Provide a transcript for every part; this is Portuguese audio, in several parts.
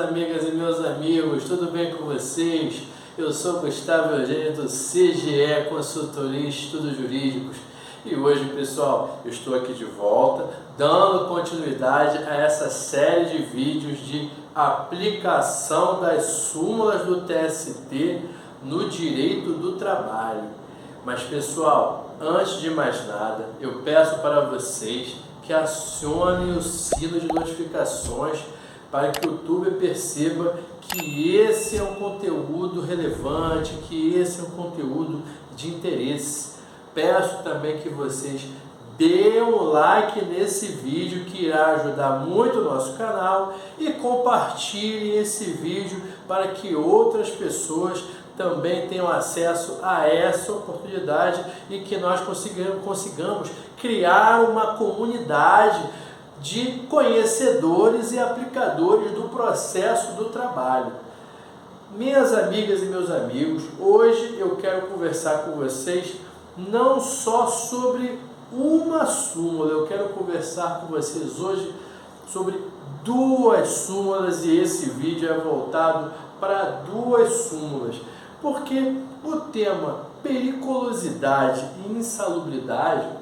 amigas e meus amigos, tudo bem com vocês? Eu sou Gustavo Eugênio do CGE Consultoria e Estudos Jurídicos e hoje, pessoal, eu estou aqui de volta dando continuidade a essa série de vídeos de aplicação das súmulas do TST no direito do trabalho. Mas, pessoal, antes de mais nada, eu peço para vocês que acionem o sino de notificações para que o YouTube perceba que esse é um conteúdo relevante, que esse é um conteúdo de interesse. Peço também que vocês dêem um like nesse vídeo, que irá ajudar muito o nosso canal, e compartilhem esse vídeo para que outras pessoas também tenham acesso a essa oportunidade e que nós consigamos criar uma comunidade de conhecedores e aplicadores do processo do trabalho. Minhas amigas e meus amigos, hoje eu quero conversar com vocês não só sobre uma súmula, eu quero conversar com vocês hoje sobre duas súmulas, e esse vídeo é voltado para duas súmulas, porque o tema periculosidade e insalubridade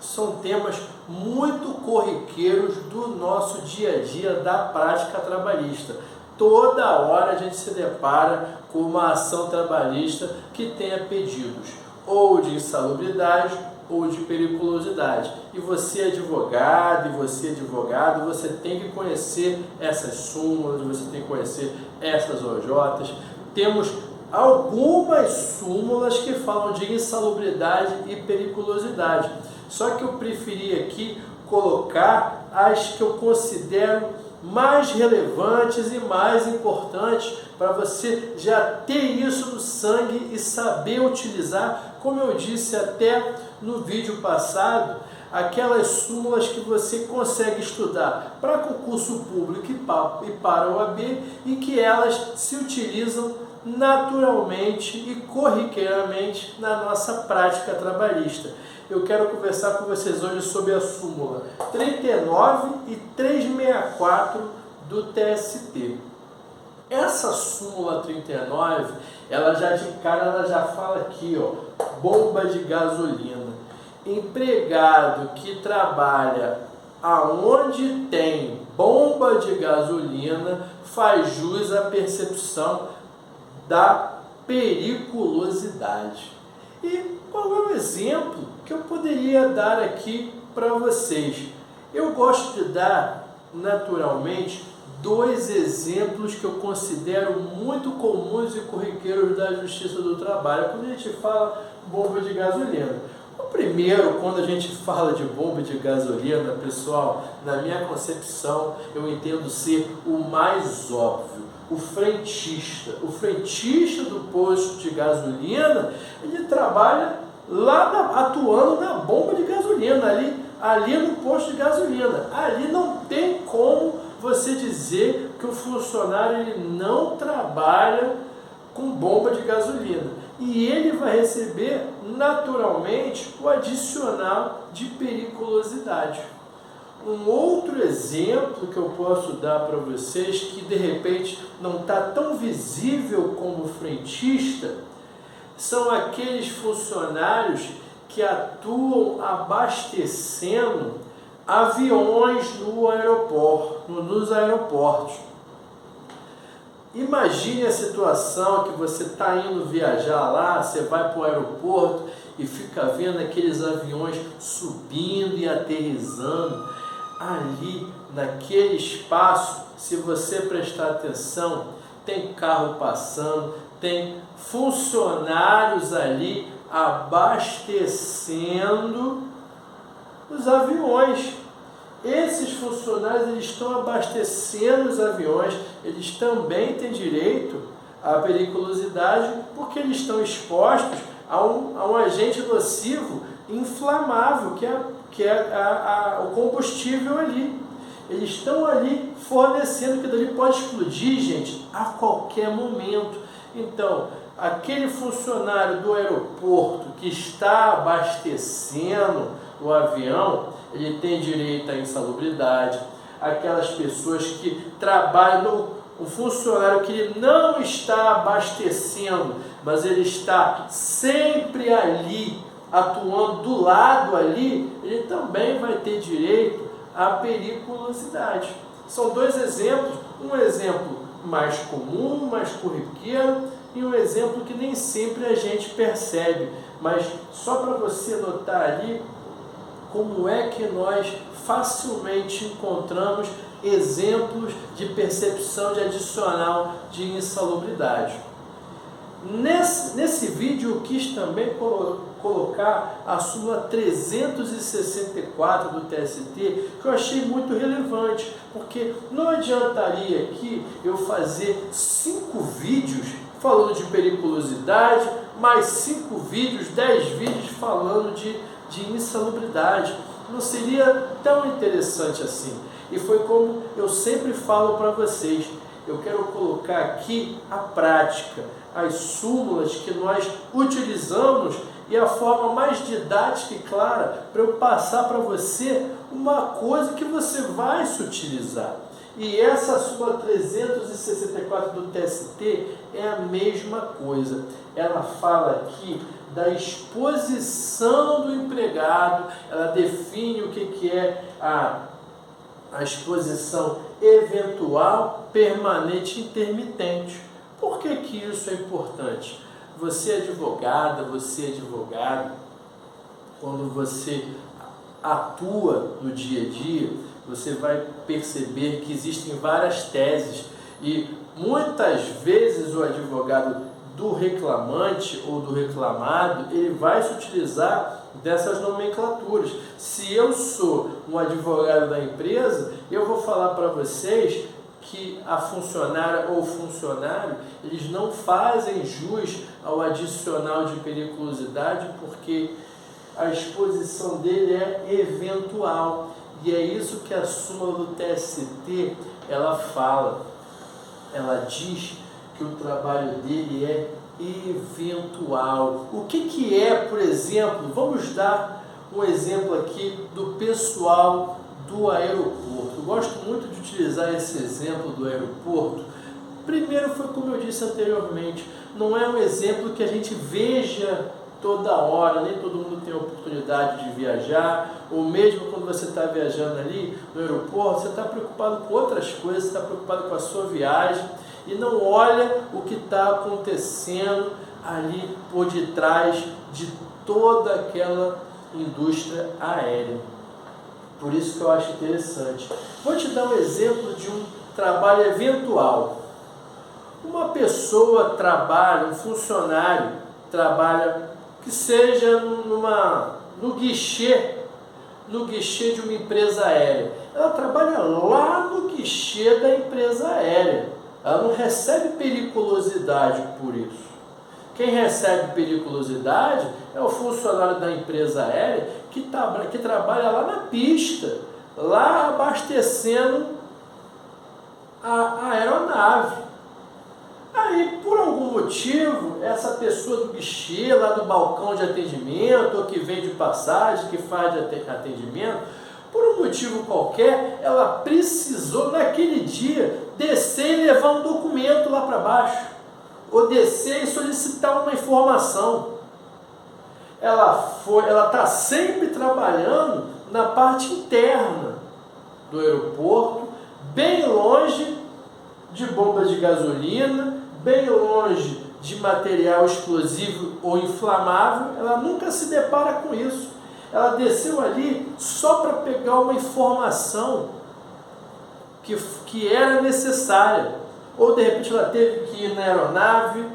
são temas muito corriqueiros do nosso dia a dia da prática trabalhista. Toda hora a gente se depara com uma ação trabalhista que tenha pedidos ou de insalubridade ou de periculosidade. E você advogado, você tem que conhecer essas súmulas, você tem que conhecer essas OJs. Temos algumas súmulas que falam de insalubridade e periculosidade. Só que eu preferi aqui colocar as que eu considero mais relevantes e mais importantes para você já ter isso no sangue e saber utilizar, como eu disse até no vídeo passado, aquelas súmulas que você consegue estudar para concurso público e para o OAB e que elas se utilizam naturalmente e corriqueiramente na nossa prática trabalhista. Eu quero conversar com vocês hoje sobre a súmula 39 e 364 do TST. Essa súmula 39, ela já de cara, ela já fala aqui, ó, bomba de gasolina. Empregado que trabalha aonde tem bomba de gasolina faz jus à percepção da periculosidade. E qual é o exemplo que eu poderia dar aqui para vocês? Eu gosto de dar, naturalmente, dois exemplos que eu considero muito comuns e corriqueiros da Justiça do Trabalho quando a gente fala bomba de gasolina. O primeiro, quando a gente fala de bomba de gasolina, pessoal, na minha concepção, eu entendo ser o mais óbvio. O frentista do posto de gasolina, ele trabalha lá atuando na bomba de gasolina, ali no posto de gasolina. Ali não tem como você dizer que o funcionário ele não trabalha com bomba de gasolina. E ele vai receber naturalmente o adicional de periculosidade. Um outro exemplo que eu posso dar para vocês, que de repente não está tão visível como frentista, são aqueles funcionários que atuam abastecendo aviões nos aeroportos. Imagine a situação que você está indo viajar lá, você vai para o aeroporto e fica vendo aqueles aviões subindo e aterrissando. Ali, naquele espaço, se você prestar atenção, tem carro passando, tem funcionários ali abastecendo os aviões. Esses funcionários eles estão abastecendo os aviões, eles também têm direito à periculosidade porque eles estão expostos a um agente nocivo inflamável, que é o combustível ali. Eles estão ali fornecendo, que dali pode explodir, gente, a qualquer momento. Então, aquele funcionário do aeroporto que está abastecendo o avião, ele tem direito à insalubridade. Aquelas pessoas que trabalham um funcionário que ele não está abastecendo, mas ele está sempre ali, atuando do lado ali, ele também vai ter direito à periculosidade. São dois exemplos, um exemplo mais comum, mais corriqueiro, e um exemplo que nem sempre a gente percebe, mas só para você notar ali como é que nós facilmente encontramos exemplos de percepção de adicional de insalubridade. Nesse vídeo eu quis também colocar a súmula 364 do TST, que eu achei muito relevante, porque não adiantaria aqui eu fazer 5 vídeos falando de periculosidade, mais 5 vídeos, 10 vídeos falando de insalubridade. Não seria tão interessante assim. E foi como eu sempre falo para vocês, eu quero colocar aqui a prática, as súmulas que nós utilizamos e a forma mais didática e clara para eu passar para você uma coisa que você vai se utilizar. E essa súmula 364 do TST é a mesma coisa. Ela fala aqui da exposição do empregado, ela define o que é a exposição eventual, permanente e intermitente. Por que isso é importante? Você é advogada, você é advogado, quando você atua no dia a dia, você vai perceber que existem várias teses e muitas vezes o advogado do reclamante ou do reclamado, ele vai se utilizar dessas nomenclaturas. Se eu sou um advogado da empresa, eu vou falar para vocês que a funcionária ou funcionário, eles não fazem jus ao adicional de periculosidade porque a exposição dele é eventual. E é isso que a súmula do TST, ela fala. Ela diz que o trabalho dele é eventual. O que é, por exemplo, vamos dar um exemplo aqui do pessoal do aeroporto. Eu gosto muito de utilizar esse exemplo do aeroporto. Primeiro foi como eu disse anteriormente, não é um exemplo que a gente veja toda hora, nem todo mundo tem a oportunidade de viajar, ou mesmo quando você está viajando ali no aeroporto, você está preocupado com outras coisas, você está preocupado com a sua viagem, e não olha o que está acontecendo ali por detrás de toda aquela indústria aérea. Por isso que eu acho interessante. Vou te dar um exemplo de um trabalho eventual. Uma pessoa trabalha, um funcionário trabalha, que seja no guichê de uma empresa aérea. Ela trabalha lá no guichê da empresa aérea. Ela não recebe periculosidade por isso. Quem recebe periculosidade é o funcionário da empresa aérea que trabalha lá na pista, lá abastecendo a aeronave. Aí, por algum motivo, essa pessoa do guichê, lá do balcão de atendimento, ou que vende passagem, que faz atendimento, por um motivo qualquer, ela precisou, naquele dia, descer e levar um documento lá para baixo, ou descer e solicitar uma informação. Ela está sempre trabalhando na parte interna do aeroporto, bem longe de bombas de gasolina, bem longe de material explosivo ou inflamável. Ela nunca se depara com isso. Ela desceu ali só para pegar uma informação que era necessária. Ou de repente ela teve que ir na aeronave,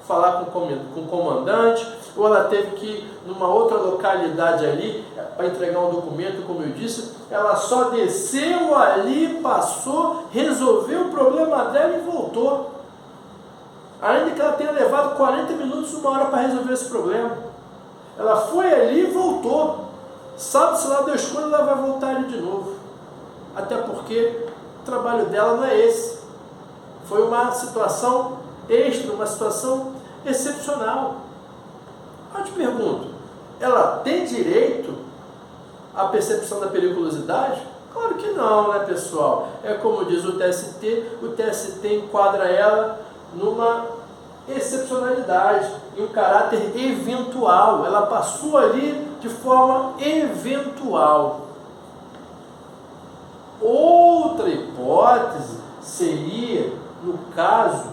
falar com o comandante, ou ela teve que ir numa outra localidade ali para entregar um documento, como eu disse. Ela só desceu ali, passou, resolveu o problema dela e voltou. Ainda que ela tenha levado 40 minutos, 1 hora para resolver esse problema. Ela foi ali e voltou. Sabe-se lá Deus quando ela vai voltar ali de novo. Até porque o trabalho dela não é esse. Foi uma situação extra, uma situação excepcional. Eu te pergunto, ela tem direito à percepção da periculosidade? Claro que não, né, pessoal? É como diz o TST enquadra ela numa excepcionalidade, em um caráter eventual. Ela passou ali de forma eventual. Outra hipótese seria no caso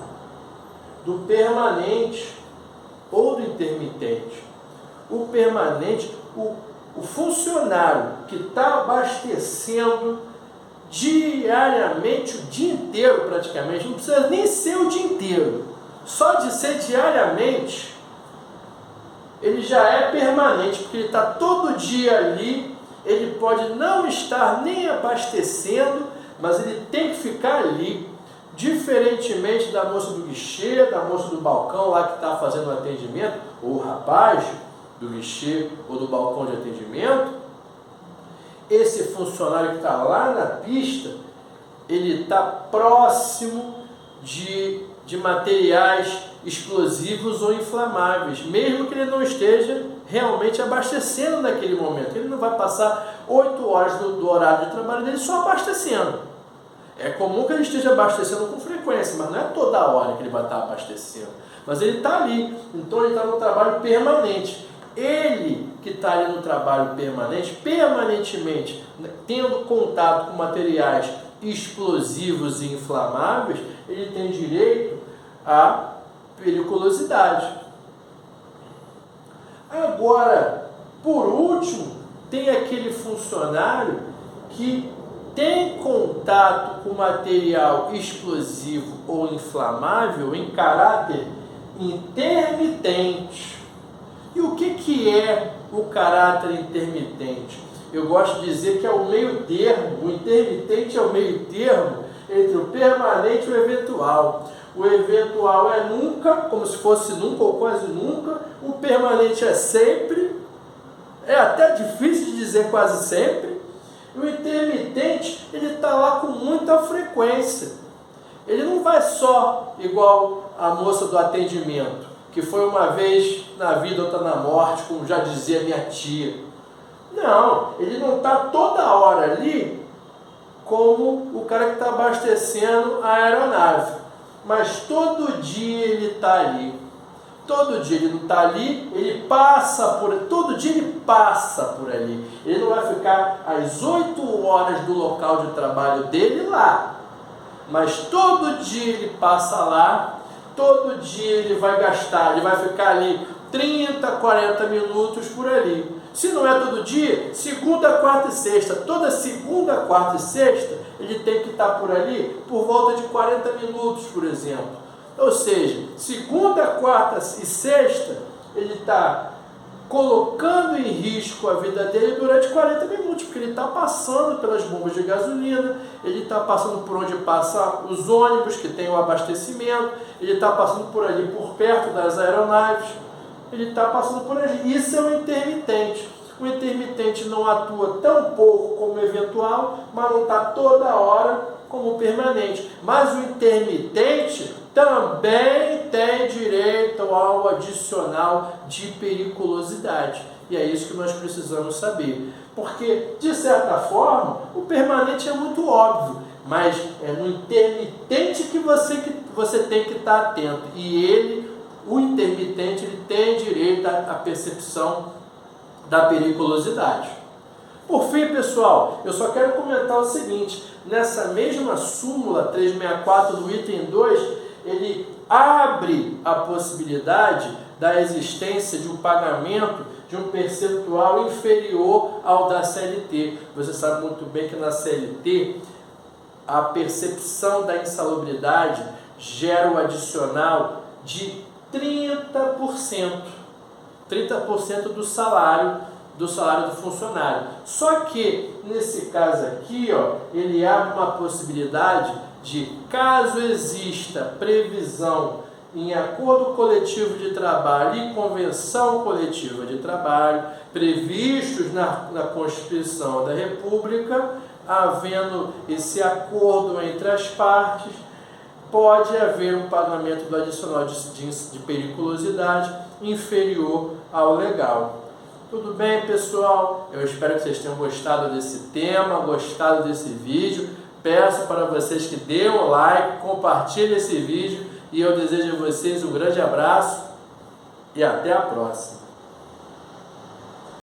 do permanente ou do intermitente. O permanente, o funcionário que está abastecendo diariamente, o dia inteiro praticamente, não precisa nem ser o dia inteiro, só de ser diariamente, ele já é permanente, porque ele está todo dia ali. Ele pode não estar nem abastecendo, mas ele tem que ficar ali, diferentemente da moça do guichê, da moça do balcão lá que está fazendo o atendimento, ou o rapaz do guichê ou do balcão de atendimento. Esse funcionário que está lá na pista, ele está próximo de materiais explosivos ou inflamáveis, mesmo que ele não esteja realmente abastecendo naquele momento. Ele não vai passar 8 horas do horário de trabalho dele só abastecendo. É comum que ele esteja abastecendo com frequência, mas não é toda hora que ele vai estar abastecendo. Mas ele está ali, então ele está no trabalho permanente. Ele que está ali no trabalho permanente, permanentemente, tendo contato com materiais explosivos e inflamáveis, ele tem direito à periculosidade. Agora, por último, tem aquele funcionário que tem contato com material explosivo ou inflamável em caráter intermitente. E o que é o caráter intermitente? Eu gosto de dizer que é o meio termo. O intermitente é o meio termo entre o permanente e o eventual. O eventual é nunca, como se fosse nunca ou quase nunca. O permanente é sempre. É até difícil de dizer quase sempre. E o intermitente, ele está lá com muita frequência. Ele não vai só igual a moça do atendimento, que foi uma vez na vida, outra na morte, como já dizia minha tia. Não, ele não está toda hora ali como o cara que está abastecendo a aeronave. Mas todo dia ele está ali. Todo dia ele não está ali, ele passa por... Todo dia ele passa por ali. Ele não vai ficar às 8 horas do local de trabalho dele lá. Mas todo dia ele passa lá, todo dia ele vai gastar, ele vai ficar ali 30, 40 minutos por ali. Se não é todo dia, segunda, quarta e sexta. Toda segunda, quarta e sexta, ele tem que estar por ali por volta de 40 minutos, por exemplo. Ou seja, segunda, quarta e sexta, ele está colocando em risco a vida dele durante 40 minutos, porque ele está passando pelas bombas de gasolina, ele está passando por onde passam os ônibus que tem o abastecimento, ele está passando por ali, por perto das aeronaves, ele está passando por ali. Isso é um intermitente. O intermitente não atua tão pouco como o eventual, mas não está toda hora como o permanente. Mas o intermitente também tem direito ao adicional de periculosidade. E é isso que nós precisamos saber. Porque, de certa forma, o permanente é muito óbvio, mas é no intermitente que você tem que estar atento. E o intermitente, ele tem direito à percepção da periculosidade. Por fim, pessoal, eu só quero comentar o seguinte: nessa mesma súmula 364 do item 2, ele abre a possibilidade da existência de um pagamento de um percentual inferior ao da CLT. Você sabe muito bem que na CLT a percepção da insalubridade gera um adicional de 30%. 30% do salário do funcionário. Só que, nesse caso aqui, ele abre uma possibilidade de, caso exista previsão em acordo coletivo de trabalho e convenção coletiva de trabalho, previstos na Constituição da República, havendo esse acordo entre as partes, pode haver um pagamento do adicional de periculosidade inferior ao legal. Tudo bem, pessoal? Eu espero que vocês tenham gostado desse tema, gostado desse vídeo. Peço para vocês que dêem um like, compartilhem esse vídeo e eu desejo a vocês um grande abraço e até a próxima.